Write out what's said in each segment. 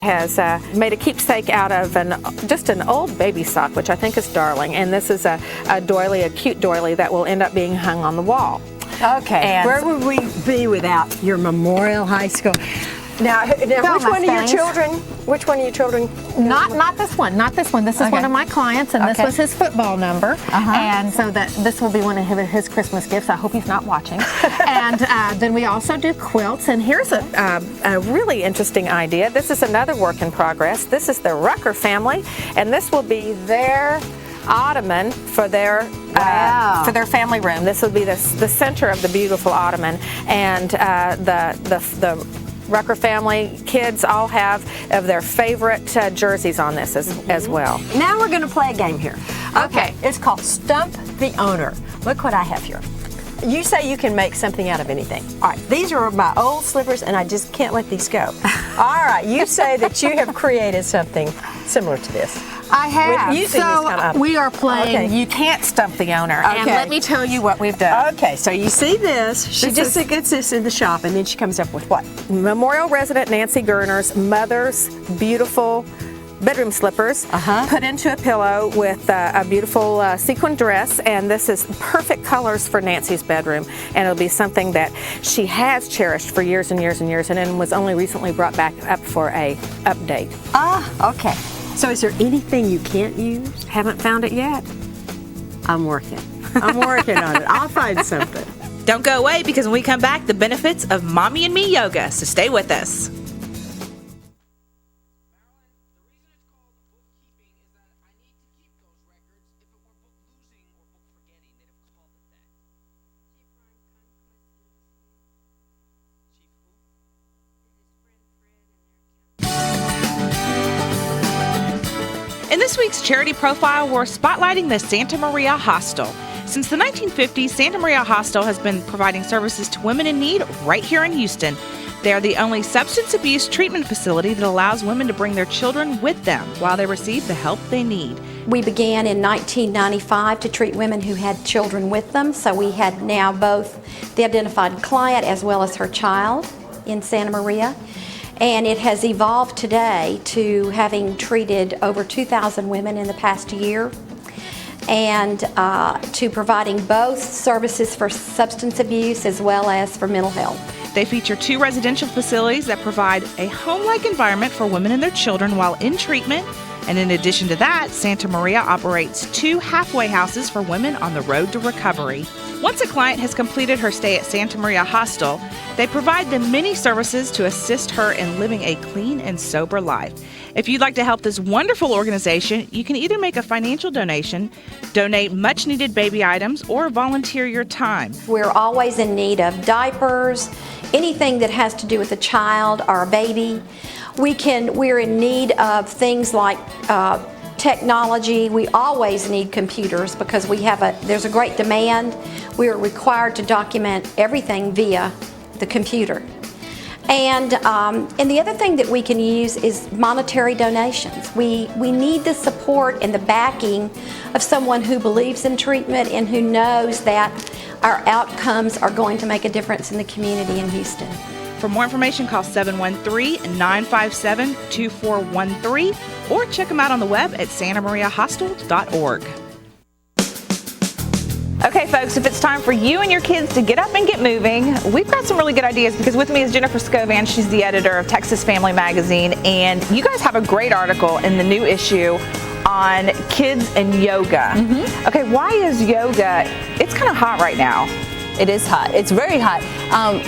has made a keepsake out of just an old baby sock, which I think is darling. And this is a doily, a cute doily that will end up being hung on the wall. Okay, and where would we be without your Memorial High School? Now which one of your children? Which one of your children? Not this one. Not this one. This is one of my clients, and this was his football number. And so this will be one of his Christmas gifts. I hope he's not watching. And then we also do quilts. And here's a really interesting idea. This is another work in progress. This is the Rucker family, and this will be their ottoman for their family room. This will be the center of the beautiful ottoman, and the Rucker family kids all have of their favorite jerseys on this as well. Now we're going to play a game here. Okay, it's called Stump the Owner. Look what I have here. You say you can make something out of anything. All right, these are my old slippers, and I just can't let these go. All right, you say that you have created something similar to this. I have. So we are playing You Can't Stump the Owner. And let me tell you what we've done. Okay, so you see this. She just gets this in the shop, and then she comes up with what? Memorial resident Nancy Gerner's mother's beautiful bedroom slippers put into a pillow with a beautiful sequin dress, and this is perfect colors for Nancy's bedroom, and it'll be something that she has cherished for years and years and years, and then was only recently brought back up for a update. Okay. So is there anything you can't use? Haven't found it yet. I'm working on it. I'll find something. Don't go away, because when we come back, the benefits of Mommy and Me Yoga, so stay with us. In this week's Charity Profile, we're spotlighting the Santa Maria Hostel. Since the 1950s, Santa Maria Hostel has been providing services to women in need right here in Houston. They are the only substance abuse treatment facility that allows women to bring their children with them while they receive the help they need. We began in 1995 to treat women who had children with them, so we had now both the identified client as well as her child in Santa Maria. And it has evolved today to having treated over 2,000 women in the past year, and to providing both services for substance abuse as well as for mental health. They feature 2 residential facilities that provide a home-like environment for women and their children while in treatment. And in addition to that, Santa Maria operates 2 halfway houses for women on the road to recovery. Once a client has completed her stay at Santa Maria Hostel, they provide them many services to assist her in living a clean and sober life. If you'd like to help this wonderful organization, you can either make a financial donation, donate much-needed baby items, or volunteer your time. We're always in need of diapers, anything that has to do with a child or a baby. We're in need of things like technology. We always need computers because there's a great demand. We are required to document everything via the computer. And the other thing that we can use is monetary donations. We need the support and the backing of someone who believes in treatment and who knows that our outcomes are going to make a difference in the community in Houston. For more information, call 713-957-2413 or check them out on the web at santamariahostel.org. Okay, folks, if it's time for you and your kids to get up and get moving, we've got some really good ideas, because with me is Jennifer Scovan. She's the editor of Texas Family Magazine, and you guys have a great article in the new issue on kids and yoga. Okay, why is yoga, it's kind of hot right now. It is hot. It's very hot.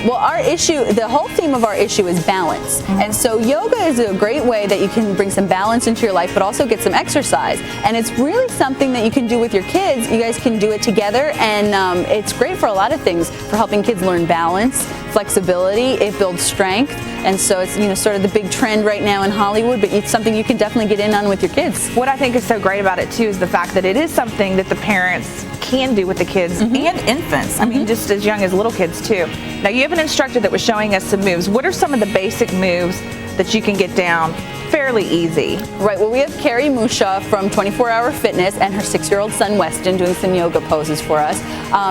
Well, our issue, the whole theme of our issue is balance. And so yoga is a great way that you can bring some balance into your life, but also get some exercise. And it's really something that you can do with your kids. You guys can do it together, and it's great for a lot of things, for helping kids learn balance, flexibility. It builds strength. And so it's, sort of the big trend right now in Hollywood, but it's something you can definitely get in on with your kids. What I think is so great about it, too, is the fact that it is something that the parents can do with the kids and infants. I mean, just as young as little kids, too. Now, you have an instructor that was showing us some moves. What are some of the basic moves that you can get down fairly easy. Right, well, we have Carrie Musha from 24 Hour Fitness and her 6-year-old son Weston doing some yoga poses for us.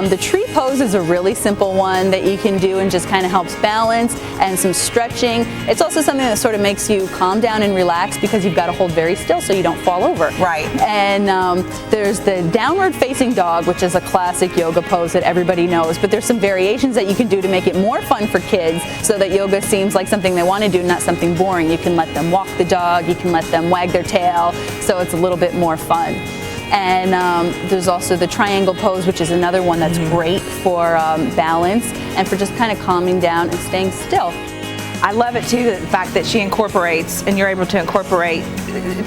The tree pose is a really simple one that you can do and just kind of helps balance and some stretching. It's also something that sort of makes you calm down and relax because you've got to hold very still so you don't fall over. Right. And there's the downward facing dog, which is a classic yoga pose that everybody knows, but there's some variations that you can do to make it more fun for kids so that yoga seems like something they want to do, not something boring. You can let them walk the dog, you can let them wag their tail, so it's a little bit more fun. And there's also the triangle pose, which is another one that's great for balance and for just kind of calming down and staying still. I love it too, the fact that she incorporates, and you're able to incorporate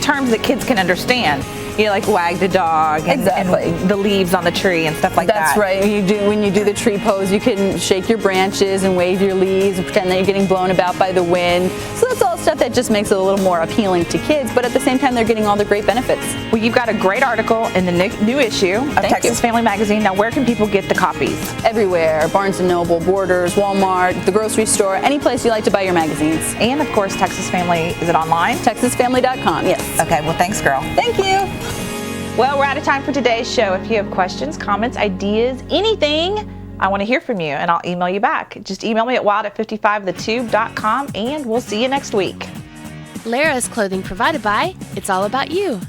terms that kids can understand. You know, like wag the dog and, and the leaves on the tree and stuff like that. That's right. When you do the tree pose, you can shake your branches and wave your leaves and pretend that you're getting blown about by the wind. So that's all stuff that just makes it a little more appealing to kids, but at the same time, they're getting all the great benefits. Well, you've got a great article in the new issue of Texas Family Magazine. Now, where can people get the copies? Everywhere. Barnes & Noble, Borders, Walmart, the grocery store, any place you like to buy your magazines. And, of course, Texas Family, is it online? TexasFamily.com, yes. Okay, well, thanks, girl. Thank you. Well, we're out of time for today's show. If you have questions, comments, ideas, anything, I want to hear from you, and I'll email you back. Just email me at wild@55thetube.com, and we'll see you next week. Lara's clothing provided by It's All About You.